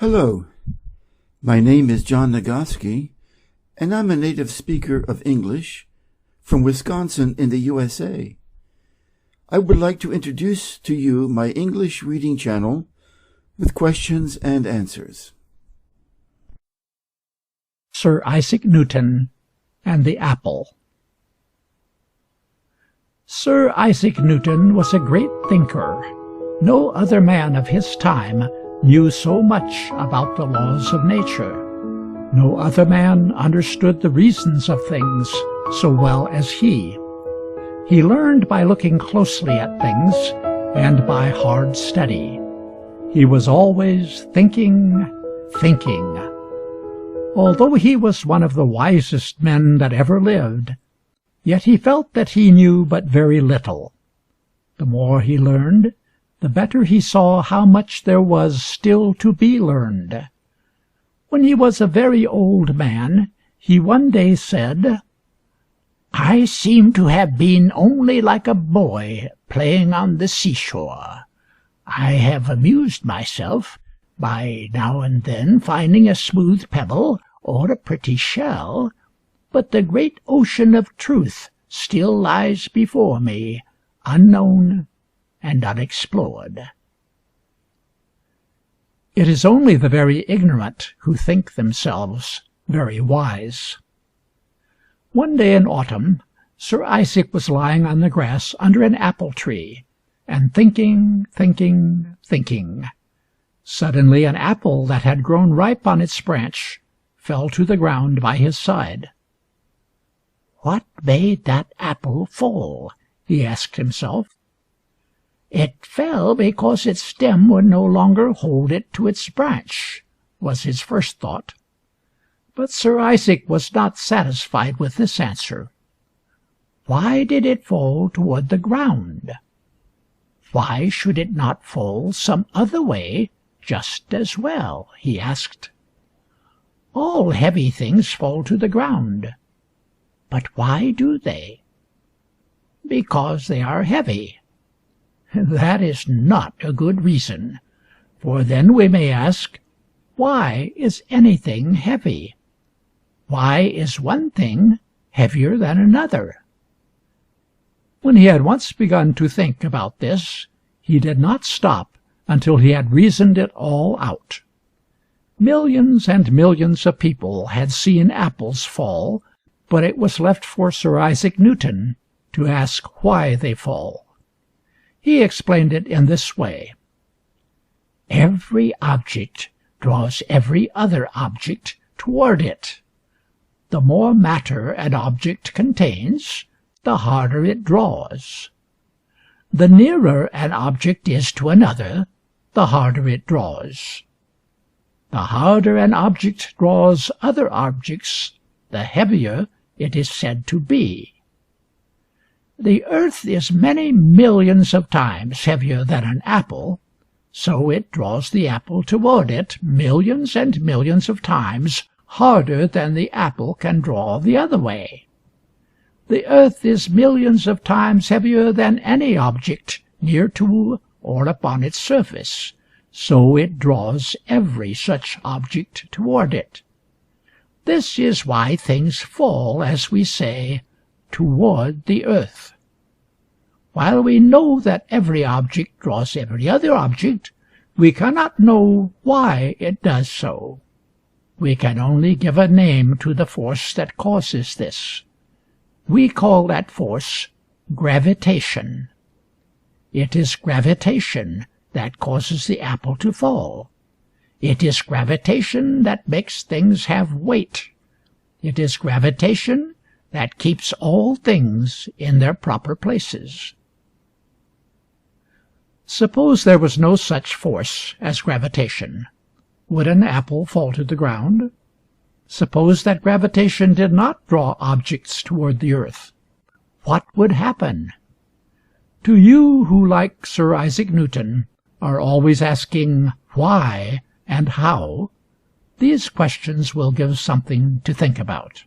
Hello, my name is John Nagoski, and I'm a native speaker of English from Wisconsin in the USA. I would like to introduce to you my English reading channel with questions and answers. Sir Isaac Newton and the Apple. Sir Isaac Newton was a great thinker. No other man of his time knew so much about the laws of nature. No other man understood the reasons of things so well as he. He learned by looking closely at things and by hard study. He was always thinking. Although he was one of the wisest men that ever lived, yet he felt that he knew but very little. The more he learned, the better he saw how much there was still to be learned. When he was a very old man, he one day said, "I seem to have been only like a boy playing on the seashore. I have amused myself by now and then finding a smooth pebble or a pretty shell, but the great ocean of truth still lies before me, unknown and unexplored." It is only the very ignorant who think themselves very wise. One day in autumn, Sir Isaac was lying on the grass under an apple tree, and thinking. Suddenly an apple that had grown ripe on its branch fell to the ground by his side. "What made that apple fall?" he asked himself. "It fell because its stem would no longer hold it to its branch," was his first thought. But Sir Isaac was not satisfied with this answer. Why did it fall toward the ground? Why should it not fall some other way just as well? He asked. All heavy things fall to the ground. But why do they? Because they are heavy. That is not a good reason, for then we may ask, why is anything heavy? Why is one thing heavier than another? When he had once begun to think about this, he did not stop until he had reasoned it all out. Millions and millions of people had seen apples fall, but it was left for Sir Isaac Newton to ask why they fall. He explained it in this way. Every object draws every other object toward it. The more matter an object contains, the harder it draws. The nearer an object is to another, the harder it draws. The harder an object draws other objects, the heavier it is said to be. The earth is many millions of times heavier than an apple, so it draws the apple toward it millions and millions of times harder than the apple can draw the other way. The earth is millions of times heavier than any object near to or upon its surface, so it draws every such object toward it. This is why things fall, as we say, toward the earth. While we know that every object draws every other object, we cannot know why it does so. We can only give a name to the force that causes this. We call that force gravitation. It is gravitation that causes the apple to fall. It is gravitation that makes things have weight. It is gravitation that keeps all things in their proper places. Suppose there was no such force as gravitation. Would an apple fall to the ground? Suppose that gravitation did not draw objects toward the earth. What would happen? To you who, like Sir Isaac Newton, are always asking why and how, these questions will give something to think about.